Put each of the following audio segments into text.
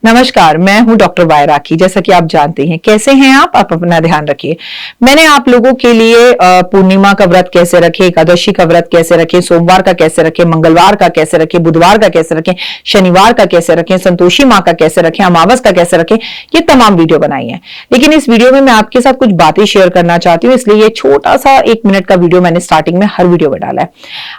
नमस्कार, मैं हूं डॉक्टर वाय राखी। जैसा कि आप जानते हैं, कैसे हैं आप अपना ध्यान रखिए। मैंने आप लोगों के लिए पूर्णिमा का व्रत कैसे रखें, एकादशी का व्रत कैसे रखें, सोमवार का कैसे रखें, मंगलवार का कैसे रखें, बुधवार का कैसे रखें, शनिवार का कैसे रखें, संतोषी माँ का कैसे रखें, अमावस का कैसे रखें, ये तमाम वीडियो बनाई है। लेकिन इस वीडियो में मैं आपके साथ कुछ बातें शेयर करना चाहती हूँ, इसलिए ये छोटा सा 1 मिनट का वीडियो मैंने स्टार्टिंग में हर वीडियो में डाला है।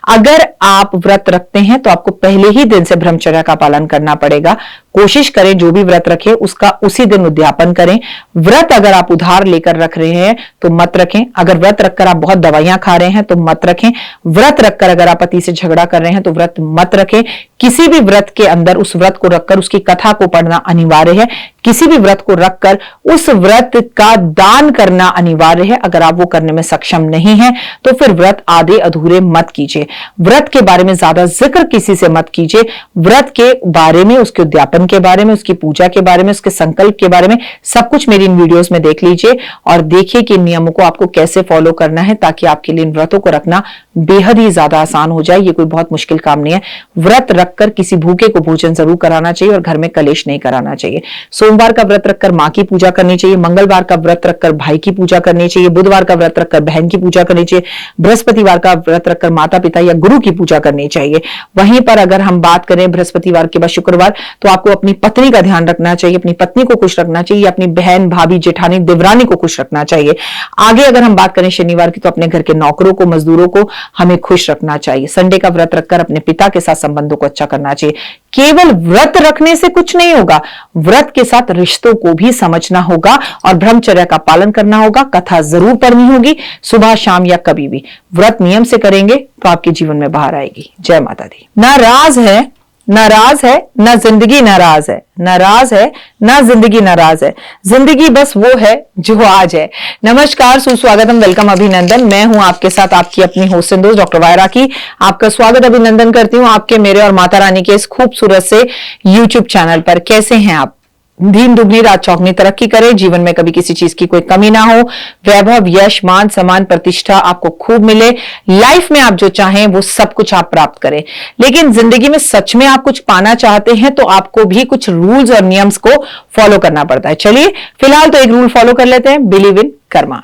अगर आप व्रत रखते हैं तो आपको पहले ही दिन से ब्रह्मचर्य का पालन करना पड़ेगा। कोशिश करें जो भी व्रत रखें उसका उसी दिन उद्यापन करें। व्रत अगर आप उधार लेकर रख रहे हैं तो मत रखें। अगर व्रत रखकर आप बहुत दवाइयां खा रहे हैं तो मत रखें। व्रत रखकर अगर आप पति से झगड़ा कर रहे हैं तो व्रत मत रखें। किसी भी व्रत के अंदर उस व्रत को रखकर उसकी कथा को पढ़ना अनिवार्य है। किसी भी व्रत को रखकर उस व्रत का दान करना अनिवार्य है। अगर आप वो करने में सक्षम नहीं है तो फिर व्रत आधे अधूरे मत कीजिए। व्रत के बारे में ज्यादा जिक्र किसी से मत कीजिए। व्रत के बारे में, उसके उद्यापन के बारे में, उसकी पूजा के बारे में, उसके संकल्प के बारे में सब कुछ मेरी इन वीडियोस में देख लीजिए और देखिए कि इन नियमों को आपको कैसे फॉलो करना है ताकि आपके लिए इन व्रतों को रखना बेहद ही ज्यादा आसान हो जाए। ये कोई बहुत मुश्किल काम नहीं है। व्रत रखकर किसी भूखे को भोजन जरूर कराना चाहिए और घर में कलेश नहीं कराना चाहिए। सोमवार का व्रत रखकर मां की पूजा करनी चाहिए। मंगलवार का व्रत रखकर भाई की पूजा करनी चाहिए। बुधवार का व्रत रखकर बहन की पूजा करनी चाहिए। बृहस्पतिवार का व्रत रखकर माता पिता या गुरु की पूजा करनी चाहिए। वहीं पर अगर हम बात करें बृहस्पतिवार के बाद शुक्रवार, तो आपको अपनी पत्नी का ध्यान रखना चाहिए, अपनी पत्नी को खुश रखना चाहिए, अपनी बहन, भाभी, जेठानी, देवरानी को खुश रखना चाहिए। आगे अगर हम बात करें शनिवार की, तो अपने घर के नौकरों को, मजदूरों को हमें खुश रखना चाहिए। संडे का व्रत रखकर अपने पिता के साथ संबंधों को अच्छा करना चाहिए। केवल व्रत रखने से कुछ नहीं होगा, व्रत के साथ रिश्तों को भी समझना होगा और ब्रह्मचर्य का पालन करना होगा। कथा जरूर पढ़नी होगी, सुबह शाम या कभी भी। व्रत नियम से करेंगे तो आपके जीवन में बाहर आएगी। जय माता दी। नाराज है, नाराज है ना जिंदगी नाराज है, नाराज है ना जिंदगी नाराज है, जिंदगी बस वो है जो आज है। नमस्कार, सुस्वागतम, वेलकम, अभिनंदन। मैं हूं आपके साथ आपकी अपनी होस्ट दोस्त डॉक्टर वाय राखी। आपका स्वागत, अभिनंदन करती हूं आपके, मेरे और माता रानी के इस खूबसूरत से यूट्यूब चैनल पर। कैसे हैं आप? दिन दुगनी रात चौगनी तरक्की करें, जीवन में कभी किसी चीज की कोई कमी ना हो, वैभव, यश, मान, सम्मान, प्रतिष्ठा आपको खूब मिले। लाइफ में आप जो चाहें वो सब कुछ आप प्राप्त करें। लेकिन जिंदगी में सच में आप कुछ पाना चाहते हैं तो आपको भी कुछ रूल्स और नियम्स को फॉलो करना पड़ता है। चलिए फिलहाल तो एक रूल फॉलो कर लेते हैं, बिलीव इन कर्मा।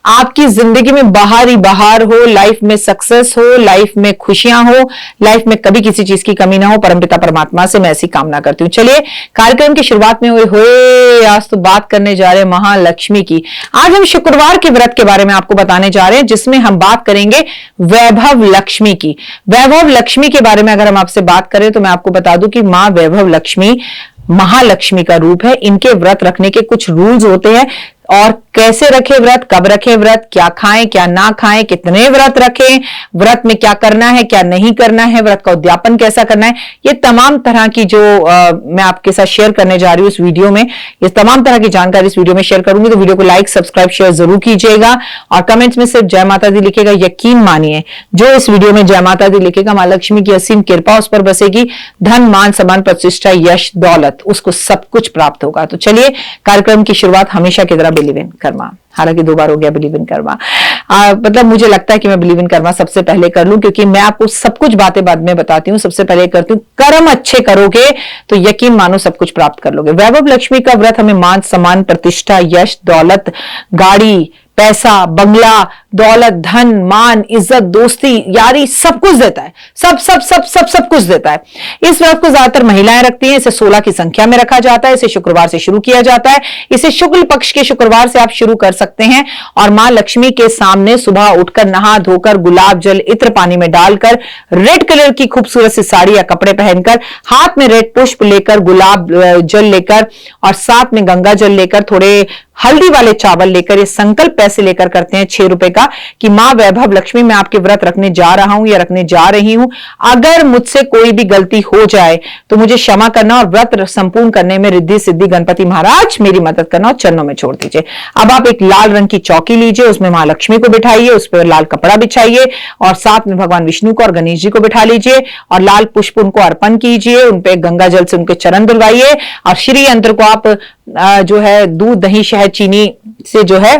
आपकी जिंदगी में बाहर ही बाहर हो, लाइफ में सक्सेस हो, लाइफ में खुशियां हो, लाइफ में कभी किसी चीज की कमी ना हो, परमपिता परमात्मा से मैं ऐसी कामना करती हूँ। चलिए कार्यक्रम की शुरुआत में हुए आज तो बात करने जा रहे हैं महालक्ष्मी की। आज हम शुक्रवार के व्रत के बारे में आपको बताने जा रहे हैं, जिसमें हम बात करेंगे वैभव लक्ष्मी की। वैभव लक्ष्मी के बारे में अगर हम आपसे बात करें तो मैं आपको बता दूं कि मां वैभव लक्ष्मी महालक्ष्मी का रूप है। इनके व्रत रखने के कुछ रूल्स होते हैं और कैसे रखे व्रत, कब रखे व्रत, क्या खाएं क्या ना खाएं, कितने व्रत रखें, व्रत में क्या करना है क्या नहीं करना है, व्रत का उद्यापन कैसा करना है, ये तमाम तरह की जो मैं आपके साथ शेयर करने जा रही हूँ इस वीडियो में, ये तमाम तरह की जानकारी इस वीडियो में शेयर करूंगी। तो वीडियो को लाइक, सब्सक्राइब, शेयर जरूर कीजिएगा और कमेंट्स में सिर्फ जय माता दी लिखेगा। यकीन मानिए जो इस वीडियो में जय माता दी लिखेगा, मां लक्ष्मी की असीम कृपा उस पर बसेगी। धन, मान, सम्मान, प्रतिष्ठा, यश, दौलत, उसको सब कुछ प्राप्त होगा। तो चलिए कार्यक्रम की शुरुआत हमेशा की तरह बिलीव इन कर्मा। हालांकि 2 बार हो गया बिलीव इन कर्मा। मतलब मुझे लगता है कि मैं बिलीव इन कर्मा सबसे पहले कर लूं, क्योंकि मैं आपको सब कुछ बातें बाद में बताती हूं। सबसे पहले करती हूं, कर्म अच्छे करोगे तो यकीन मानो सब कुछ प्राप्त कर लोगे। वैभव लक्ष्मी का व्रत हमें मान, सम्मान, प्रतिष्ठा, यश, दौलत, गाड़ी, पैसा, बंगला, दौलत, धन, मान, इज्जत, दोस्ती, यारी सब कुछ देता है। सब सब सब सब सब कुछ देता है। इस व्रत को ज्यादातर महिलाएं रखती हैं। इसे 16 की संख्या में रखा जाता है। इसे शुक्रवार से शुरू किया जाता है। इसे शुक्ल पक्ष के शुक्रवार से आप शुरू कर सकते हैं और मां लक्ष्मी के सामने सुबह उठकर नहा धोकर गुलाब जल इत्र पानी में डालकर रेड कलर की खूबसूरत सी साड़ी या कपड़े पहनकर, हाथ में रेड पुष्प लेकर, गुलाब जल लेकर और साथ में गंगा जल लेकर, थोड़े हल्दी वाले चावल लेकर, ये संकल्प पैसे लेकर करते हैं 6 रुपए का कि मां वैभव लक्ष्मी मैं आपके व्रत रखने जा रहा हूं या रखने जा रही हूं। अगर मुझसे कोई भी गलती हो जाए तो मुझे क्षमा करना और व्रत संपूर्ण करने में रिद्धि सिद्धि गणपति महाराज मेरी मदद करना और चरणों में छोड़ दीजिए। अब आप एक लाल रंग की चौकी लीजिए, उसमें मां लक्ष्मी को बिठाइए, उस पर लाल कपड़ा बिछाइए और साथ में भगवान विष्णु को और गणेश जी को बिठा लीजिए और लाल पुष्प उनको अर्पण कीजिए। उनपे गंगा जल से उनके चरण धुलवाइए और श्री यंत्र को आप जो है दूध, दही, शहद, चीनी से जो है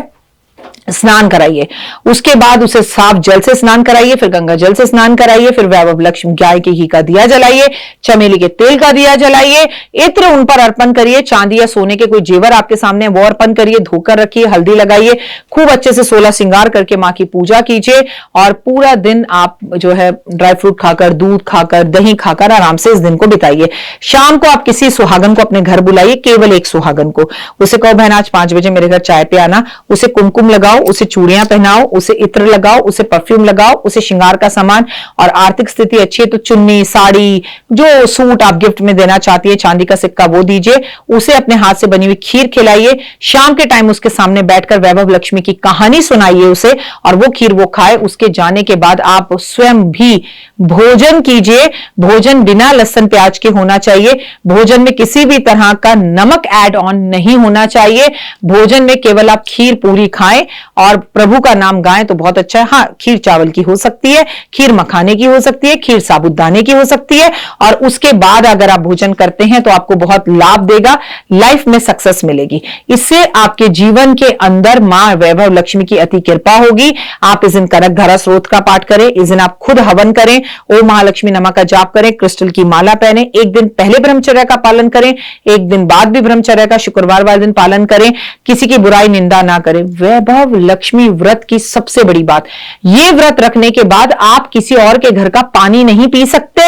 स्नान कराइए। उसके बाद उसे साफ जल से स्नान कराइए, फिर गंगा जल से स्नान कराइए, फिर वैभव लक्ष्मी गाय के घी का दिया जलाइए, चमेली के तेल का दिया जलाइए, इत्र उन पर अर्पण करिए, चांदी या सोने के कोई जेवर आपके सामने वो अर्पण करिए, धोकर रखिए, हल्दी लगाइए, खूब अच्छे से 16 श्रृंगार करके मां की पूजा कीजिए और पूरा दिन आप जो है ड्राई फ्रूट खाकर, दूध खाकर, दही खाकर आराम से इस दिन को बिताइए। शाम को आप किसी सुहागन को अपने घर बुलाइए, केवल एक सुहागन को, उसे कहो बहन आज 5 बजे मेरे घर चाय पे आना, उसे कुमकुम लगाओ, उसे चूड़ियां पहनाओ, उसे इत्र लगाओ, उसे परफ्यूम लगाओ, उसे श्रृंगार का सामान, और आर्थिक स्थिति अच्छी है तो चुन्नी, साड़ी, जो सूट आप गिफ्ट में देना चाहती है, चांदी का सिक्का वो दीजिए, उसे अपने हाथ से बनी हुई खीर खिलाइए। शाम के टाइम उसके सामने बैठकर वैभव लक्ष्मी की कहानी सुनाइए उसे, और वो खीर वो खाए। उसके जाने के बाद आप स्वयं भी भोजन कीजिए। भोजन बिना लहसुन प्याज के होना चाहिए, भोजन में किसी भी तरह का नमक ऐड ऑन नहीं होना चाहिए, भोजन में केवल आप खीर पूरी खाएं और प्रभु का नाम गाएं तो बहुत अच्छा है। हाँ, खीर चावल की हो सकती है, खीर मखाने की हो सकती है, खीर साबूदाने की हो सकती है, और उसके बाद अगर आप भोजन करते हैं तो आपको बहुत लाभ देगा, लाइफ में सक्सेस मिलेगी। इससे आपके जीवन के अंदर मां वैभव लक्ष्मी की अति कृपा होगी। आप इस दिन कनक धारा स्रोत का पाठ करें, इस दिन आप खुद हवन करें, ओम महालक्ष्मी नमः का जाप करें, क्रिस्टल की माला पहने, एक दिन पहले ब्रह्मचर्य का पालन करें, एक दिन बाद भी ब्रह्मचर्य का शुक्रवार वाले दिन पालन करें, किसी की बुराई निंदा ना करें। वैभव लक्ष्मी व्रत की सबसे बड़ी बात, ये व्रत रखने के बाद आप किसी और के घर का पानी नहीं पी सकते।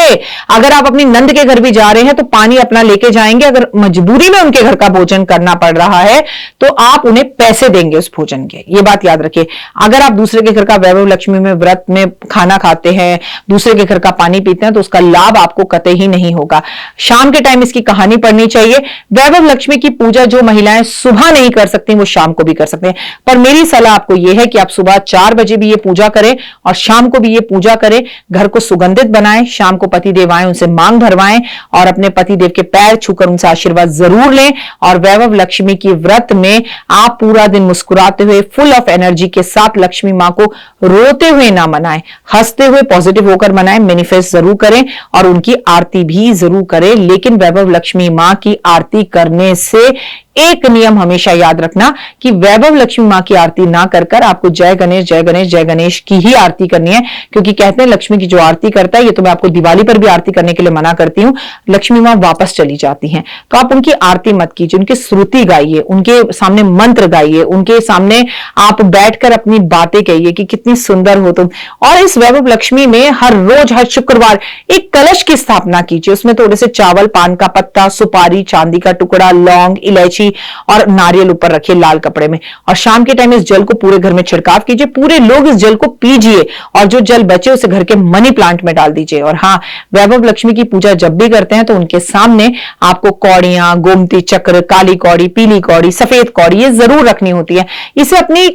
अगर आप अपनी नंद के घर भी जा रहे हैं तो पानी अपना लेके जाएंगे, अगर मजबूरी में उनके घर का भोजन करना पड़ रहा है तो आप उन्हें पैसे देंगे उस भोजन के, ये बात याद रखिए। अगर आप दूसरे के घर का वैभव लक्ष्मी में व्रत में खाना खाते हैं, दूसरे के घर का पानी पीते हैं तो उसका लाभ आपको कतई ही नहीं होगा। शाम के टाइम इसकी कहानी पढ़नी चाहिए। वैभव लक्ष्मी की पूजा जो महिलाएं सुबह नहीं कर सकती वो शाम को भी कर सकते हैं, पर मेरी सलाह आपको यह है कि आप सुबह 4 बजे भी ये पूजा करें और शाम को भी ये पूजा करें। घर को सुगंधित बनाएं, शाम को पति देव आए उनसे मांग भरवाएं और अपने पति देव के पैर छूकर उनसे आशीर्वाद जरूर लें। और वैभव लक्ष्मी की व्रत में आप पूरा दिन मुस्कुराते हुए, फुल ऑफ एनर्जी के साथ लक्ष्मी मां को रोते हुए ना मनाएं, हंसते हुए पॉजिटिव होकर मनाएं, मैनिफेस्ट जरूर करें और उनकी आरती भी जरूर करें। लेकिन वैभव लक्ष्मी मां की आरती करने से एक नियम हमेशा याद रखना कि वैभव लक्ष्मी मां की आरती ना कर आपको जय गणेश जय गणेश जय गणेश की ही आरती करनी है, क्योंकि कहते हैं लक्ष्मी की जो आरती करता है, ये तो मैं आपको दिवाली पर भी आरती करने के लिए मना करती हूं, लक्ष्मी मां वापस चली जाती हैं। तो आप उनकी आरती मत कीजिए, उनकी श्रुति गाइए, उनके सामने मंत्र गाइए, उनके सामने आप बैठकर अपनी बातें कहिए कि कितनी सुंदर हो तुम। और इस वैभव लक्ष्मी में हर रोज हर शुक्रवार एक कलश की स्थापना कीजिए, उसमें थोड़े से चावल, पान का पत्ता, सुपारी, चांदी का टुकड़ा, लौंग, इलायची और नारियल ऊपर रखिए लाल कपड़े में, और शाम के टाइम इस जल को पूरे घर में छिड़काव कीजिए, पूरे लोग इस जल को पीजिए और जो जल बचे उसे घर के मनी प्लांट में डाल दीजिए। और हाँ, वैभव लक्ष्मी की पूजा जब भी करते हैं तो उनके सामने आपको कौड़ियां, गोमती चक्र, काली कौड़ी, पीली कौड़ी, सफेद कौड़ी ये जरूर रखनी होती है। इसे अपनी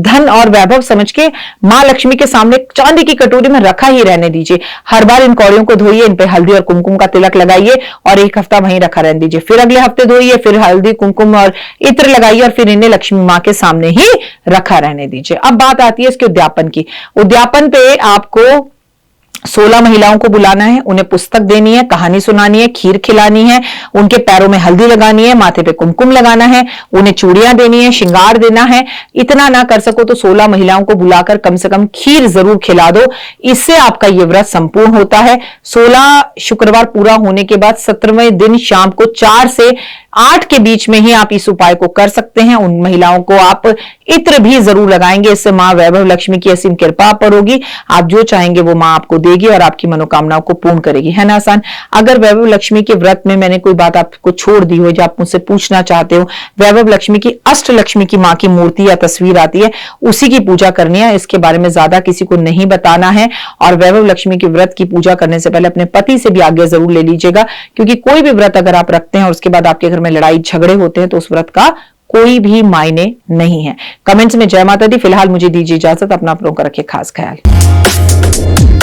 धन और वैभव समझ के मां लक्ष्मी के सामने चांदी की कटोरी में रखा ही रहने दीजिए। हर बार इन कौड़ियों को धोइए, इन पे हल्दी और कुमकुम का तिलक लगाइए और एक हफ्ता वहीं रखा रहने दीजिए, फिर अगले हफ्ते धोइए, फिर हल्दी कुमकुम और इत्र लगाइए और फिर इन्हें लक्ष्मी मां के सामने ही रखा रहने दीजिए। अब बात आती है इसके उद्यापन की। उद्यापन पे आपको 16 महिलाओं को बुलाना है, उन्हें पुस्तक देनी है, कहानी सुनानी है, खीर खिलानी है, उनके पैरों में हल्दी लगानी है, माथे पे कुमकुम लगाना है, उन्हें चूड़ियां देनी है, श्रृंगार देना है। इतना ना कर सको तो 16 महिलाओं को बुलाकर कम से कम खीर जरूर खिला दो, इससे आपका यह व्रत संपूर्ण होता है। 16 शुक्रवार पूरा होने के बाद 17वें दिन शाम को 4 से 8 के बीच में ही आप इस उपाय को कर सकते हैं। उन महिलाओं को आप इत्र भी जरूर लगाएंगे, इससे मां वैभव लक्ष्मी की असीम कृपा पर होगी। आप जो चाहेंगे वो मां आपको देगी और आपकी मनोकामनाओं को पूर्ण करेगी, है ना आसान। अगर वैभव लक्ष्मी के व्रत में मैंने कोई बात आपको छोड़ दी हो जो आप मुझसे पूछना चाहते हो, वैभव लक्ष्मी की अष्ट लक्ष्मी की मां की मूर्ति या तस्वीर आती है, उसी की पूजा करनी है, इसके बारे में ज्यादा किसी को नहीं बताना है। और वैभव लक्ष्मी के व्रत की पूजा करने से पहले अपने पति से भी आज्ञा जरूर ले लीजिएगा, क्योंकि कोई भी व्रत अगर आप रखते हैं और उसके बाद आपके घर में लड़ाई झगड़े होते हैं तो उस व्रत का कोई भी मायने नहीं है। कमेंट्स में जय माता दी। फिलहाल मुझे दीजिए इजाजत, अपना आप लोगों का रखिए खास ख्याल।